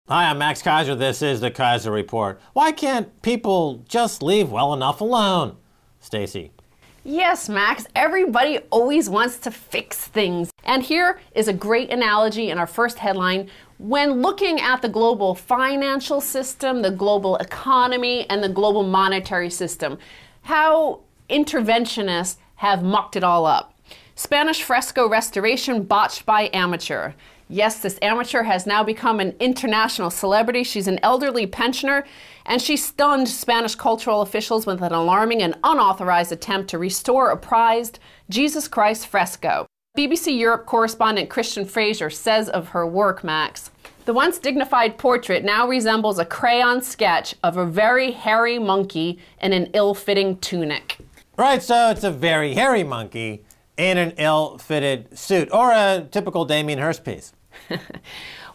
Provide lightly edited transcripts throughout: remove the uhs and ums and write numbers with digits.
Hi, I'm Max Keiser. This is the Keiser Report. Why can't people just leave well enough alone? Stacy. Yes, Max, everybody always wants to fix things. And here is a great analogy in our first headline. When looking at the global financial system, the global economy, and the global monetary system, how interventionists have mucked it all up. Spanish fresco restoration botched by amateur. Yes, this amateur has now become an international celebrity. She's an elderly pensioner, and she stunned Spanish cultural officials with an alarming and unauthorized attempt to restore a prized Jesus Christ fresco. BBC Europe correspondent Christian Fraser says of her work, Max, the once dignified portrait now resembles a crayon sketch of a very hairy monkey in an ill-fitting tunic. Right, so it's a very hairy monkey in an ill-fitted suit, or a typical Damien Hirst piece.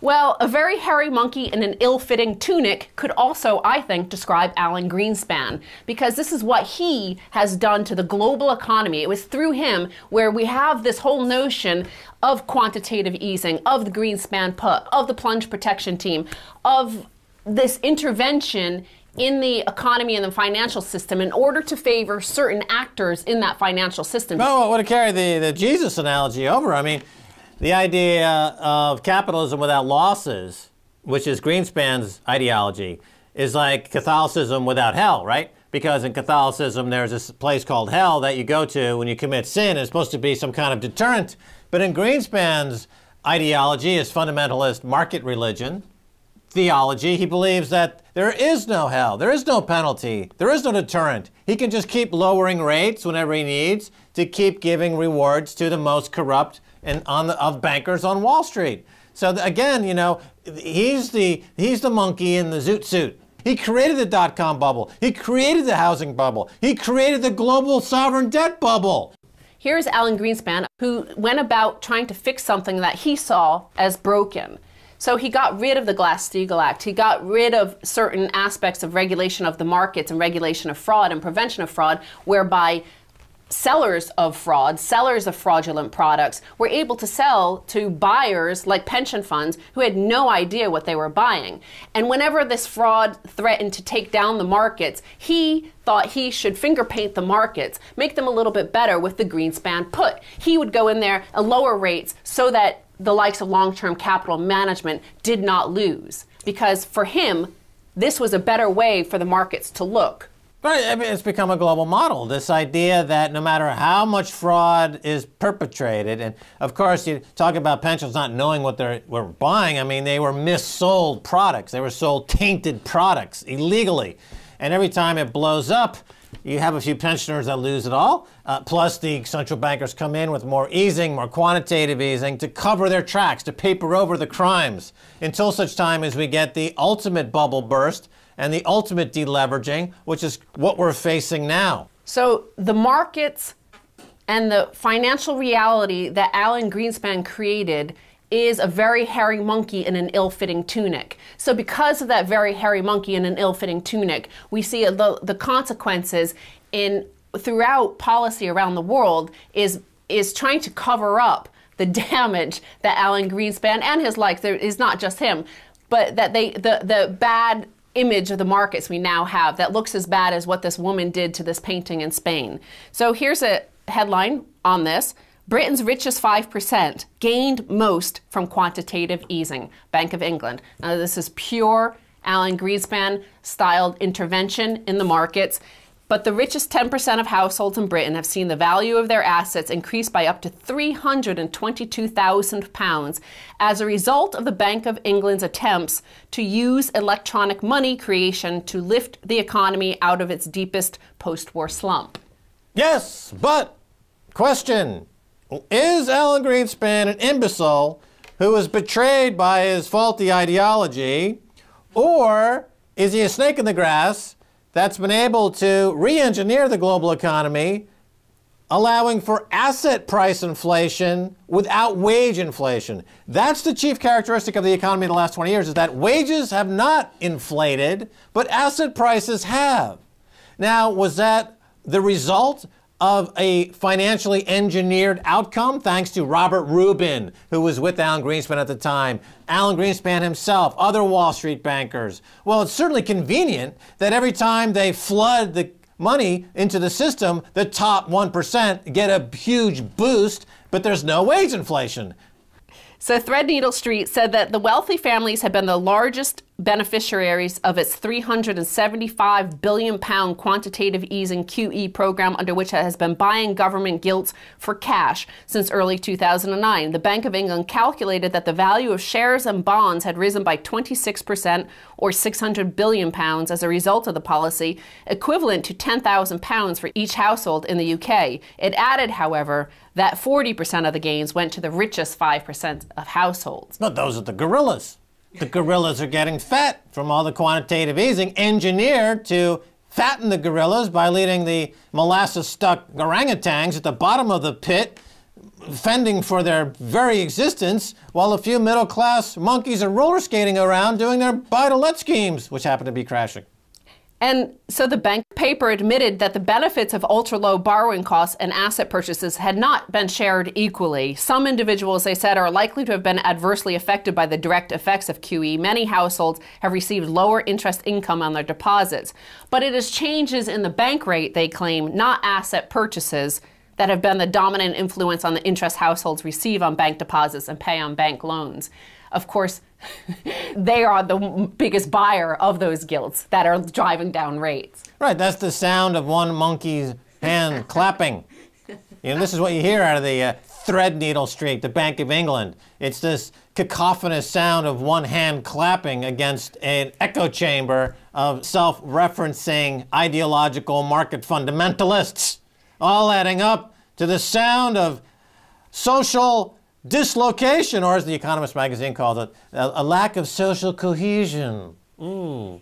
Well, a very hairy monkey in an ill-fitting tunic could also, I think, describe Alan Greenspan, because this is what he has done to the global economy. It was through him where we have this whole notion of quantitative easing, of the Greenspan put, of the plunge protection team, of this intervention in the economy and the financial system in order to favor certain actors in that financial system. No, I want to carry the Jesus analogy over. I mean, the idea of capitalism without losses, which is Greenspan's ideology, is like Catholicism without hell, right? Because in Catholicism, there's this place called hell that you go to when you commit sin. It's supposed to be some kind of deterrent. But in Greenspan's ideology, his fundamentalist market religion, theology, he believes that there is no hell, there is no penalty, there is no deterrent. He can just keep lowering rates whenever he needs to keep giving rewards to the most corrupt of bankers on Wall Street. So again, you know, he's the monkey in the zoot suit. He created the dot-com bubble. He created the housing bubble. He created the global sovereign debt bubble. Here's Alan Greenspan, who went about trying to fix something that he saw as broken. So he got rid of the Glass-Steagall Act. He got rid of certain aspects of regulation of the markets and regulation of fraud and prevention of fraud, whereby sellers of fraud, sellers of fraudulent products were able to sell to buyers like pension funds who had no idea what they were buying. And whenever this fraud threatened to take down the markets, he thought he should finger paint the markets, make them a little bit better with the Greenspan put. He would go in there and lower rates so that the likes of long-term capital management did not lose. Because for him, this was a better way for the markets to look. Right, I mean, it's become a global model, this idea that no matter how much fraud is perpetrated, and of course you talk about pensions not knowing what they were buying, I mean, they were missold products. They were sold tainted products illegally. And every time it blows up, you have a few pensioners that lose it all, plus the central bankers come in with more easing, more quantitative easing to cover their tracks, to paper over the crimes, until such time as we get the ultimate bubble burst and the ultimate deleveraging, which is what we're facing now. So the markets and the financial reality that Alan Greenspan created is a very hairy monkey in an ill-fitting tunic. So because of that very hairy monkey in an ill-fitting tunic, we see the consequences throughout policy around the world is trying to cover up the damage that Alan Greenspan and his likes, there is not just him, but that the bad image of the markets we now have that looks as bad as what this woman did to this painting in Spain. So here's a headline on this. Britain's richest 5% gained most from quantitative easing. Bank of England. Now this is pure Alan Greenspan styled intervention in the markets. But the richest 10% of households in Britain have seen the value of their assets increase by up to £322,000 as a result of the Bank of England's attempts to use electronic money creation to lift the economy out of its deepest post-war slump. Yes, but question, is Alan Greenspan an imbecile who was betrayed by his faulty ideology, or is he a snake in the grass that's been able to re-engineer the global economy, allowing for asset price inflation without wage inflation? That's the chief characteristic of the economy in the last 20 years, is that wages have not inflated, but asset prices have. Now, was that the result of a financially engineered outcome thanks to Robert Rubin, who was with Alan Greenspan at the time, Alan Greenspan himself, other Wall Street bankers. Well, it's certainly convenient that every time they flood the money into the system, the top 1% get a huge boost, but there's no wage inflation. So Threadneedle Street said that the wealthy families have been the largest beneficiaries of its £375 billion quantitative easing QE program, under which it has been buying government gilts for cash since early 2009. The Bank of England calculated that the value of shares and bonds had risen by 26%, or £600 billion as a result of the policy, equivalent to £10,000 for each household in the UK. It added, however, that 40% of the gains went to the richest 5% of households. But those are the gorillas. The gorillas are getting fat from all the quantitative easing engineered to fatten the gorillas by leading the molasses-stuck orangutans at the bottom of the pit, fending for their very existence, while a few middle-class monkeys are roller skating around doing their buy-to-let schemes, which happen to be crashing. And so the bank paper admitted that the benefits of ultra-low borrowing costs and asset purchases had not been shared equally. Some individuals, they said, are likely to have been adversely affected by the direct effects of QE. Many households have received lower interest income on their deposits. But it is changes in the bank rate, they claim, not asset purchases, that have been the dominant influence on the interest households receive on bank deposits and pay on bank loans. Of course, they are the biggest buyer of those gilts that are driving down rates. Right, that's the sound of one monkey's hand clapping. You know, this is what you hear out of the Threadneedle Street, the Bank of England. It's this cacophonous sound of one hand clapping against an echo chamber of self-referencing ideological market fundamentalists, all adding up to the sound of social dislocation, or as the Economist magazine called it, a lack of social cohesion. Well,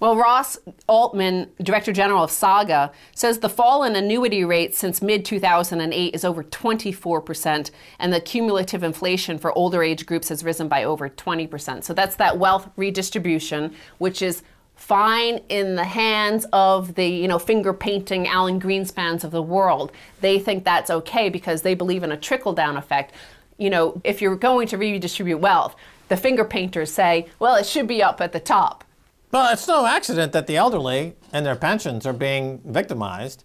Ross Altman, Director General of Saga, says the fall in annuity rates since mid-2008 is over 24%, and the cumulative inflation for older age groups has risen by over 20%. So that's that wealth redistribution, which is fine in the hands of the, finger-painting Alan Greenspans of the world. They think that's okay because they believe in a trickle-down effect. If you're going to redistribute wealth, the finger painters say, well, it should be up at the top. Well, it's no accident that the elderly and their pensions are being victimized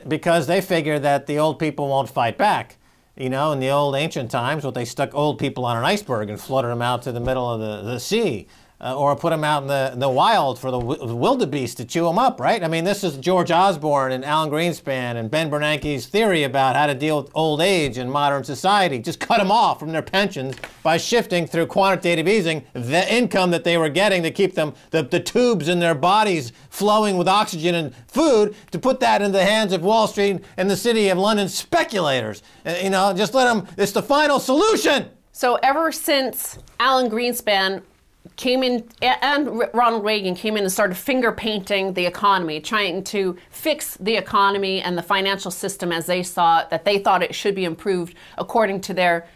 because they figure that the old people won't fight back. In the old ancient times, they stuck old people on an iceberg and floated them out to the middle of the sea. Or put them out in the wild for the wildebeest to chew them up, right? I mean, this is George Osborne and Alan Greenspan and Ben Bernanke's theory about how to deal with old age in modern society. Just cut them off from their pensions by shifting through quantitative easing the income that they were getting to keep them, the tubes in their bodies flowing with oxygen and food, to put that in the hands of Wall Street and the City of London speculators. Just let them, it's the final solution. So ever since Alan Greenspan came in, and Ronald Reagan came in and started finger painting the economy, trying to fix the economy and the financial system as they saw it, that they thought it should be improved according to their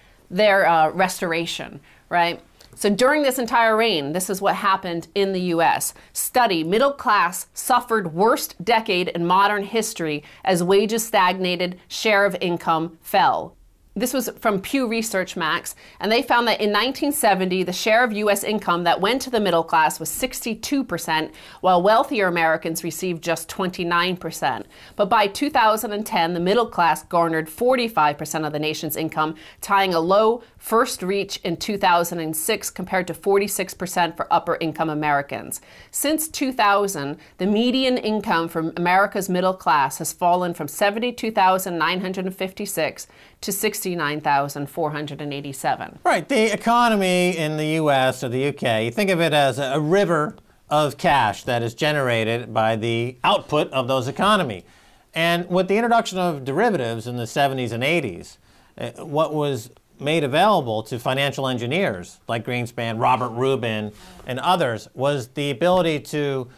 restoration, right? So during this entire reign, this is what happened in the U.S. Study: middle class suffered worst decade in modern history as wages stagnated, share of income fell. This was from Pew Research Max, and they found that in 1970, the share of U.S. income that went to the middle class was 62%, while wealthier Americans received just 29%. But by 2010, the middle class garnered 45% of the nation's income, tying a low first reach in 2006 compared to 46% for upper income Americans. Since 2000, the median income for America's middle class has fallen from $72,956 to $69,487. Right. The economy in the U.S. or the U.K., you think of it as a river of cash that is generated by the output of those economy. And with the introduction of derivatives in the 70s and 80s, what was made available to financial engineers like Greenspan, Robert Rubin, and others was the ability to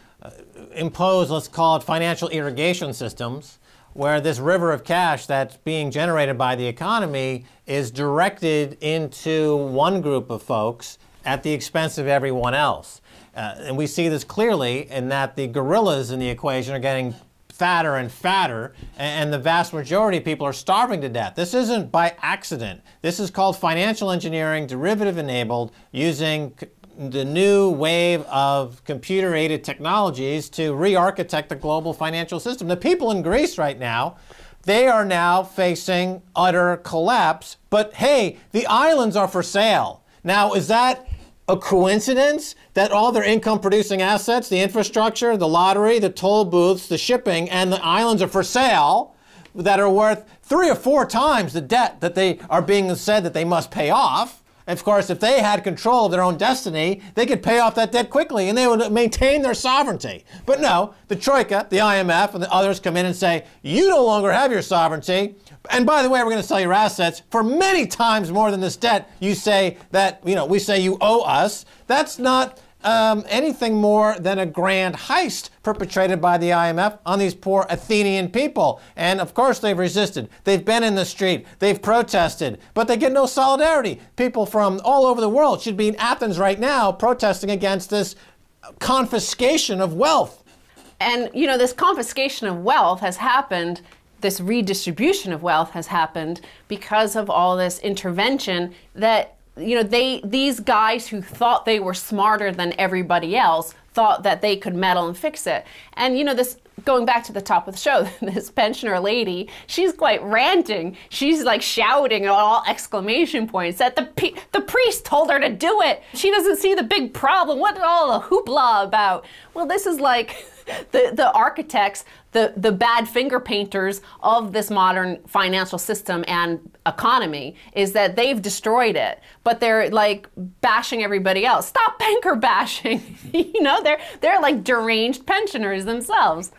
impose, let's call it, financial irrigation systems, where this river of cash that's being generated by the economy is directed into one group of folks at the expense of everyone else. And we see this clearly in that the gorillas in the equation are getting fatter and fatter, and the vast majority of people are starving to death. This isn't by accident. This is called financial engineering, derivative enabled, using the new wave of computer-aided technologies to re-architect the global financial system. The people in Greece right now, they are now facing utter collapse, but hey, the islands are for sale. Now, is that a coincidence that all their income-producing assets, the infrastructure, the lottery, the toll booths, the shipping, and the islands are for sale, that are worth 3 or 4 times the debt that they are being said that they must pay off? Of course, if they had control of their own destiny, they could pay off that debt quickly and they would maintain their sovereignty. But no, the Troika, the IMF, and the others come in and say, you no longer have your sovereignty. And by the way, we're going to sell your assets for many times more than this debt. You say that, we say you owe us. That's not anything more than a grand heist perpetrated by the IMF on these poor Athenian people. And of course they've resisted. They've been in the street. They've protested. But they get no solidarity. People from all over the world should be in Athens right now protesting against this confiscation of wealth. And, this confiscation of wealth has happened, this redistribution of wealth has happened because of all this intervention that these guys who thought they were smarter than everybody else thought that they could meddle and fix it. And this, going back to the top of the show, this pensioner lady, she's quite ranting. She's like shouting at all exclamation points that the priest told her to do it. She doesn't see the big problem. What all the hoopla about? Well, this is like the architects, the bad finger painters of this modern financial system and economy, is that they've destroyed it, but they're like bashing everybody else. Stop banker bashing. They're like deranged pensioners themselves.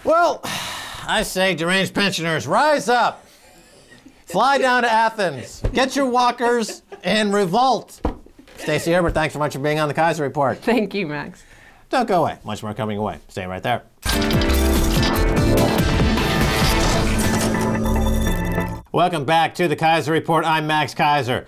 Well, I say deranged pensioners, rise up. Fly down to Athens. Get your walkers and revolt. Stacey Herbert, thanks so much for being on the Keiser Report. Thank you, Max. Don't go away. Much more coming away. Stay right there. Welcome back to the Keiser Report. I'm Max Keiser.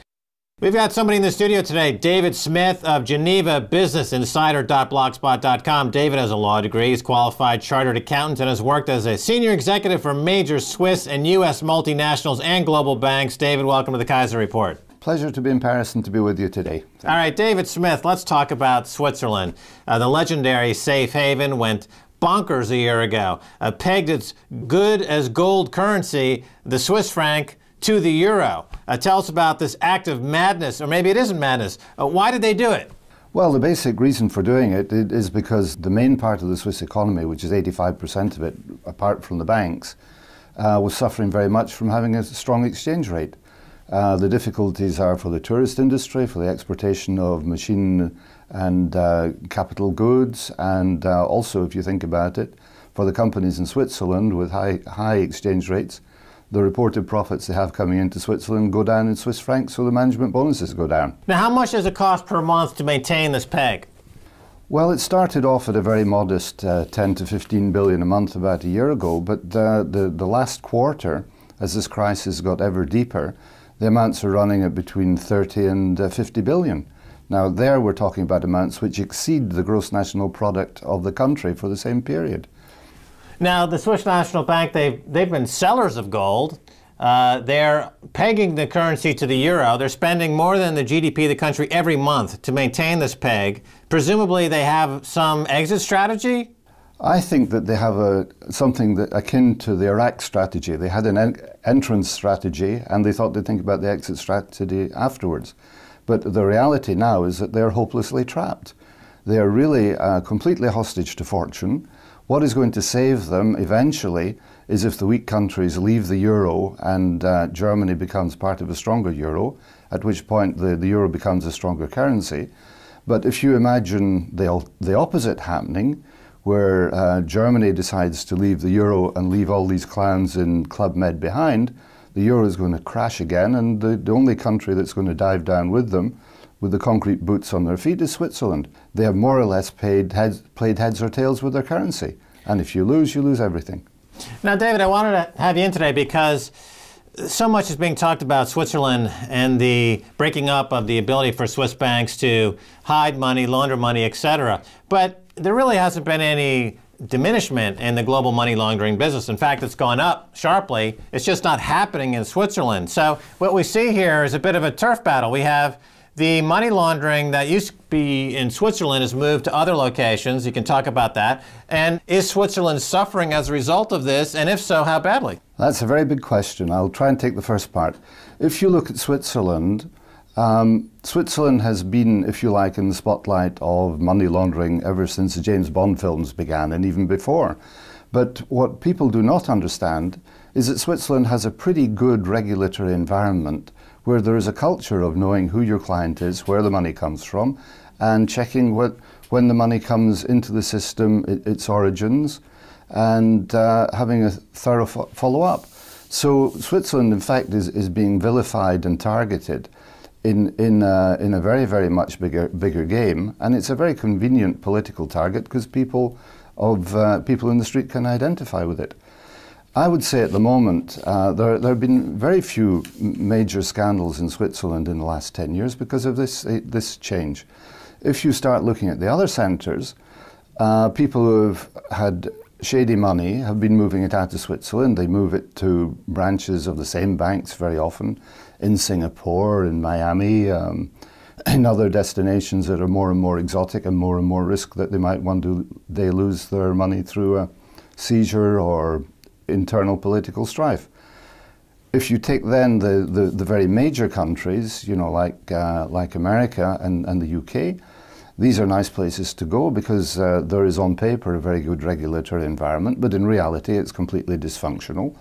We've got somebody in the studio today, David Smith of Geneva Business Insider.blogspot.com. David has a law degree. He's qualified chartered accountant and has worked as a senior executive for major Swiss and U.S. multinationals and global banks. David, welcome to the Keiser Report. Pleasure to be in Paris and to be with you today. All right, David Smith, let's talk about Switzerland. The legendary safe haven went bonkers a year ago, pegged its good as gold currency, the Swiss franc, to the euro. Tell us about this act of madness, or maybe it isn't madness. Why did they do it? Well, the basic reason for doing it is because the main part of the Swiss economy, which is 85% of it, apart from the banks, was suffering very much from having a strong exchange rate. The difficulties are for the tourist industry, for the exportation of machine and capital goods, and also, if you think about it, for the companies in Switzerland with high exchange rates. The reported profits they have coming into Switzerland go down in Swiss francs, so the management bonuses go down. Now, how much does it cost per month to maintain this peg? Well, it started off at a very modest 10 to 15 billion a month about a year ago, but the last quarter, as this crisis got ever deeper, the amounts are running at between 30 and 50 billion. Now, there we're talking about amounts which exceed the gross national product of the country for the same period. Now, the Swiss National Bank, they've been sellers of gold. They're pegging the currency to the euro. They're spending more than the GDP of the country every month to maintain this peg. Presumably, they have some exit strategy? I think that they have something that akin to the Iraq strategy. They had an entrance strategy, and they thought they'd think about the exit strategy afterwards. But the reality now is that they're hopelessly trapped. They are really completely hostage to fortune. What is going to save them eventually is if the weak countries leave the euro and Germany becomes part of a stronger euro, at which point the euro becomes a stronger currency. But if you imagine the opposite happening, where Germany decides to leave the euro and leave all these clowns in Club Med behind, the euro is going to crash again, and the only country that's going to dive down with them, with the concrete boots on their feet, is Switzerland. They have more or less played heads or tails with their currency. And if you lose everything. Now, David, I wanted to have you in today because so much is being talked about Switzerland and the breaking up of the ability for Swiss banks to hide money, launder money, etc. But there really hasn't been any diminishment in the global money laundering business. In fact, it's gone up sharply. It's just not happening in Switzerland. So what we see here is a bit of a turf battle. We have the money laundering that used to be in Switzerland has moved to other locations. You can talk about that. And is Switzerland suffering as a result of this? And if so, how badly? That's a very big question. I'll try and take the first part. If you look at Switzerland, Switzerland has been, if you like, in the spotlight of money laundering ever since the James Bond films began, and even before. But what people do not understand is that Switzerland has a pretty good regulatory environment where there is a culture of knowing who your client is, where the money comes from, and checking when the money comes into the system, its origins, and having a thorough follow-up. So Switzerland, in fact, is being vilified and targeted in a very, very much bigger game, and it's a very convenient political target because people in the street can identify with it. I would say at the moment there have been very few major scandals in Switzerland in the last 10 years because of this change. If you start looking at the other centres, people who have had shady money have been moving it out of Switzerland. They move it to branches of the same banks very often in Singapore, in Miami, in other destinations that are more and more exotic and more risk that they might they lose their money through a seizure or internal political strife. If you take then the very major countries, you know, like America and the UK, these are nice places to go because there is on paper a very good regulatory environment, but in reality it's completely dysfunctional.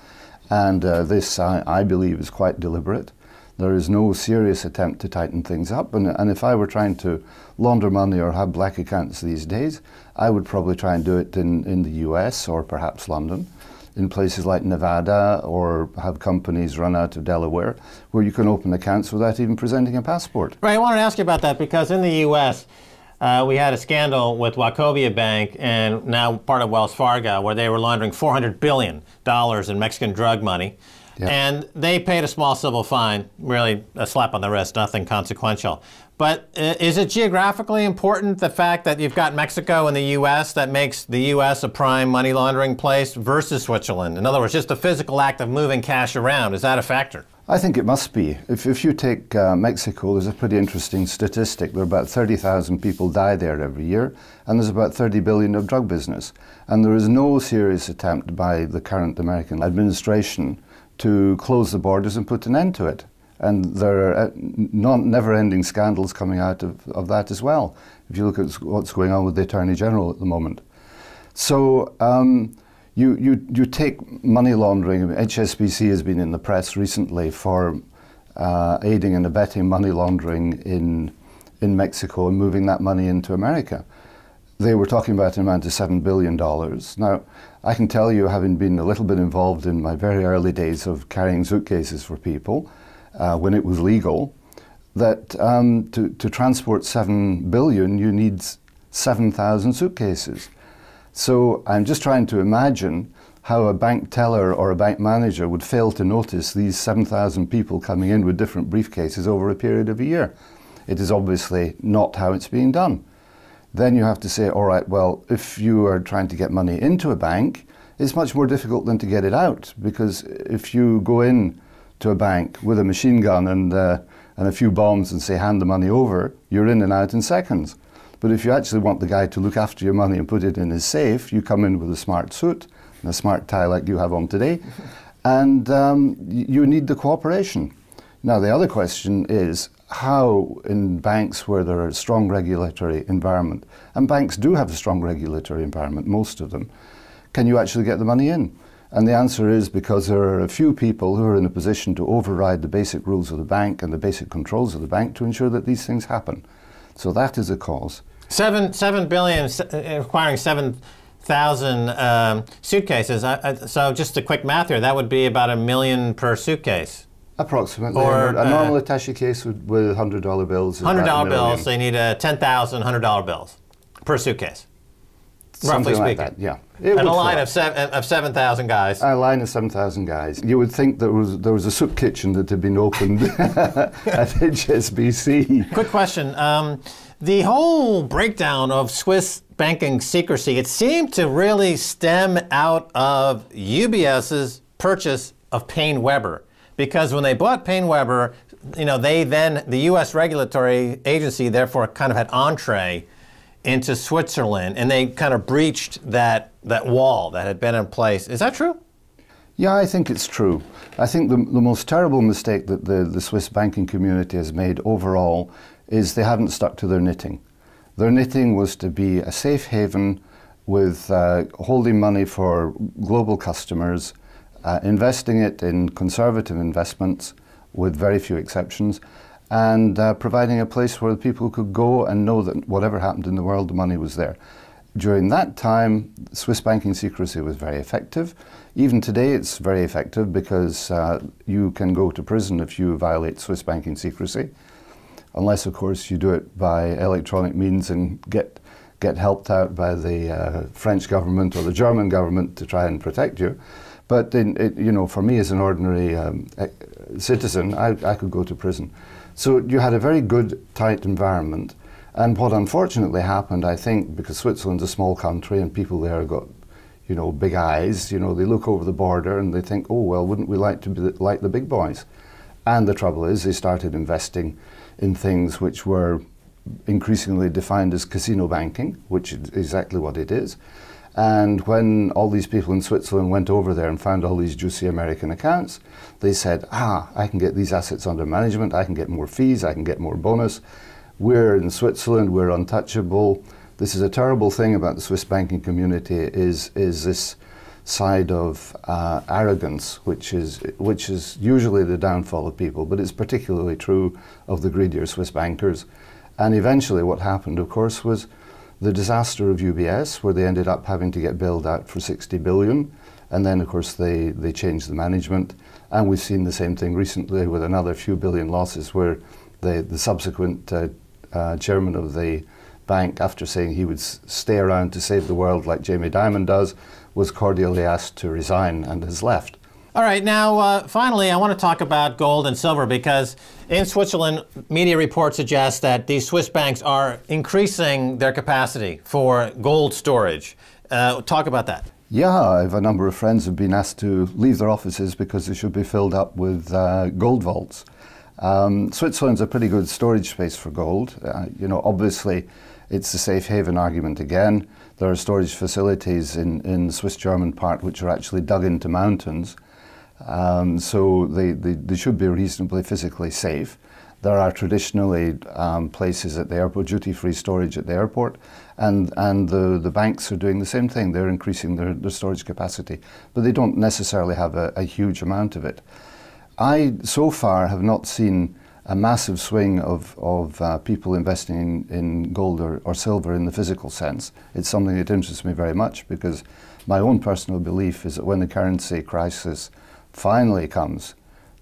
And this, I believe, is quite deliberate. There is no serious attempt to tighten things up. And if I were trying to launder money or have black accounts these days, I would probably try and do it in the US or perhaps London, in places like Nevada, or have companies run out of Delaware where you can open accounts without even presenting a passport. Right, I wanted to ask you about that because in the US, we had a scandal with Wachovia Bank and now part of Wells Fargo where they were laundering $400 billion in Mexican drug money. Yeah. And they paid a small civil fine, really a slap on the wrist, nothing consequential. But is it geographically important, the fact that you've got Mexico and the U.S. that makes the U.S. a prime money laundering place versus Switzerland? In other words, just the physical act of moving cash around, is that a factor? I think it must be. If you take Mexico, there's a pretty interesting statistic. There are about 30,000 people die there every year, and there's about 30 billion of drug business. And there is no serious attempt by the current American administration to close the borders and put an end to it. And there are never-ending scandals coming out of that as well, if you look at what's going on with the Attorney General at the moment. So you take money laundering. HSBC has been in the press recently for aiding and abetting money laundering in Mexico and moving that money into America. They were talking about an amount of $7 billion. Now, I can tell you, having been a little bit involved in my very early days of carrying suitcases for people, when it was legal, that to transport 7 billion, you need 7,000 suitcases. So I'm just trying to imagine how a bank teller or a bank manager would fail to notice these 7,000 people coming in with different briefcases over a period of a year. It is obviously not how it's being done. Then you have to say, all right, well, if you are trying to get money into a bank, it's much more difficult than to get it out, because if you go in to a bank with a machine gun and a few bombs and say, hand the money over, you're in and out in seconds. But if you actually want the guy to look after your money and put it in his safe, you come in with a smart suit and a smart tie like you have on today, and you need the cooperation. Now, the other question is, how in banks where there are a strong regulatory environment, and banks do have a strong regulatory environment, most of them, can you actually get the money in? And the answer is because there are a few people who are in a position to override the basic rules of the bank and the basic controls of the bank to ensure that these things happen. So that is a cause. 7 billion, requiring 7,000 suitcases. So just a quick math here, that would be about $1 million per suitcase. Approximately. Or a normal attaché case with $100 bills. $100 bills, so you need 10,000 $100 bills per suitcase. Something roughly like speaking. that, yeah. And a line of 7,000 guys. A line of 7,000 guys. You would think there was a soup kitchen that had been opened at HSBC. Quick question. The whole breakdown of Swiss banking secrecy, it seemed to really stem out of UBS's purchase of Paine-Webber. Because when they bought Paine-Webber, the U.S. regulatory agency therefore kind of had entree into Switzerland, and they kind of breached that wall that had been in place. Is that true? Yeah, I think it's true. I think the most terrible mistake that the Swiss banking community has made overall is they haven't stuck to their knitting. Their knitting was to be a safe haven with holding money for global customers, investing it in conservative investments with very few exceptions, and providing a place where people could go and know that whatever happened in the world, the money was there. During that time, Swiss banking secrecy was very effective. Even today, it's very effective because you can go to prison if you violate Swiss banking secrecy, unless, of course, you do it by electronic means and get helped out by the French government or the German government to try and protect you. But for me as an ordinary citizen, I could go to prison. So you had a very good, tight environment. And what unfortunately happened, I think, because Switzerland's a small country and people there have got, big eyes, they look over the border and they think, oh, well, wouldn't we like to be like the big boys? And the trouble is they started investing in things which were increasingly defined as casino banking, which is exactly what it is. And when all these people in Switzerland went over there and found all these juicy American accounts, they said, I can get these assets under management, I can get more fees, I can get more bonus. We're in Switzerland, we're untouchable. This is a terrible thing about the Swiss banking community is this side of arrogance, which is usually the downfall of people, but it's particularly true of the greedier Swiss bankers. And eventually what happened, of course, was the disaster of UBS, where they ended up having to get bailed out for 60 billion. And then, of course, they changed the management. And we've seen the same thing recently with another few billion losses, where the subsequent chairman of the bank, after saying he would stay around to save the world like Jamie Dimon does, was cordially asked to resign and has left. All right, now finally I want to talk about gold and silver, because in Switzerland, media reports suggest that these Swiss banks are increasing their capacity for gold storage. Talk about that. Yeah, I have a number of friends who have been asked to leave their offices because they should be filled up with gold vaults. Switzerland's a pretty good storage space for gold. Obviously it's the safe haven argument again. There are storage facilities in the Swiss-German part which are actually dug into mountains. So they should be reasonably physically safe. There are traditionally places at the airport, duty-free storage at the airport, and the banks are doing the same thing. They're increasing their storage capacity, but they don't necessarily have a huge amount of it. I, so far, have not seen a massive swing of people investing in gold or silver in the physical sense. It's something that interests me very much, because my own personal belief is that when the currency crisis finally comes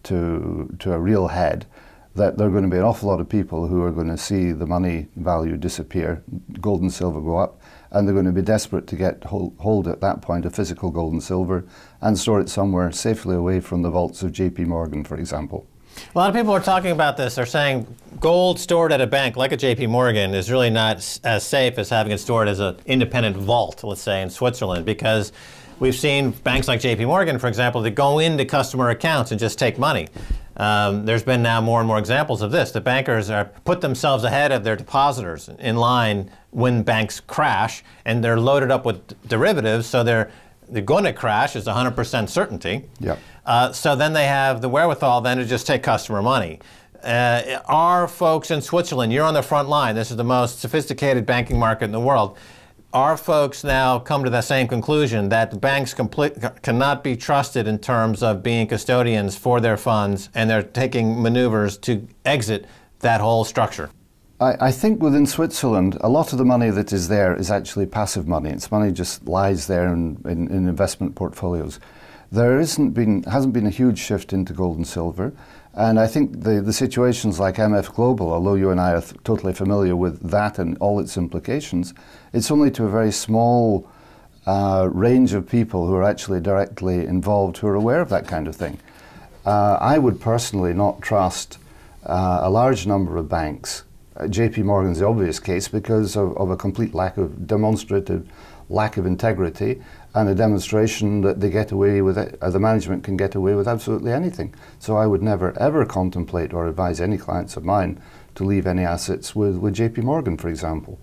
to a real head, that there are going to be an awful lot of people who are going to see the money value disappear, gold and silver go up, and they're going to be desperate to get hold at that point of physical gold and silver and store it somewhere safely away from the vaults of JP Morgan, for example. A lot of people are talking about this. They're saying gold stored at a bank like a JP Morgan is really not as safe as having it stored as an independent vault, let's say, in Switzerland, because we've seen banks like JP Morgan, for example, that go into customer accounts and just take money. There's been now more and more examples of this. The bankers put themselves ahead of their depositors in line when banks crash, and they're loaded up with derivatives, so they're going to crash is 100% certainty. Yep. So then they have the wherewithal then to just take customer money. Are folks in Switzerland, you're on the front line, this is the most sophisticated banking market in the world, are folks now come to the same conclusion that the banks cannot be trusted in terms of being custodians for their funds, and they're taking maneuvers to exit that whole structure? I think within Switzerland, a lot of the money that is there is actually passive money. It's money just lies there in investment portfolios. There hasn't been a huge shift into gold and silver. And I think the situations like MF Global, although you and I are totally familiar with that and all its implications, it's only to a very small range of people who are actually directly involved who are aware of that kind of thing. I would personally not trust a large number of banks JP Morgan's the obvious case because of a complete demonstrative lack of integrity and a demonstration that they get away with it, the management can get away with absolutely anything. So I would never ever contemplate or advise any clients of mine to leave any assets with JP Morgan, for example.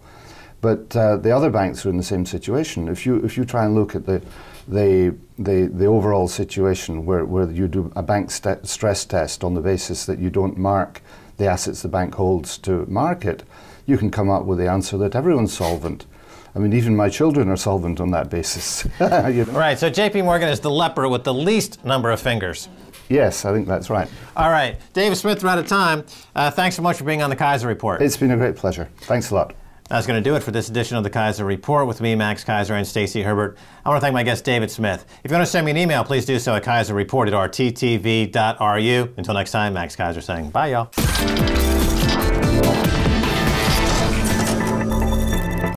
But the other banks are in the same situation. If you try and look at the overall situation where you do a bank stress test on the basis that you don't mark the assets the bank holds to market, you can come up with the answer that everyone's solvent. I mean, even my children are solvent on that basis. You know? Right, so JP Morgan is the leper with the least number of fingers. Yes, I think that's right. All right, David Smith, we're out of time. Thanks so much for being on the Keiser Report. It's been a great pleasure. Thanks a lot. That's going to do it for this edition of the Keiser Report with me, Max Keiser, and Stacey Herbert. I want to thank my guest, David Smith. If you want to send me an email, please do so at keiserreport@rttv.ru. Until next time, Max Keiser saying bye, y'all.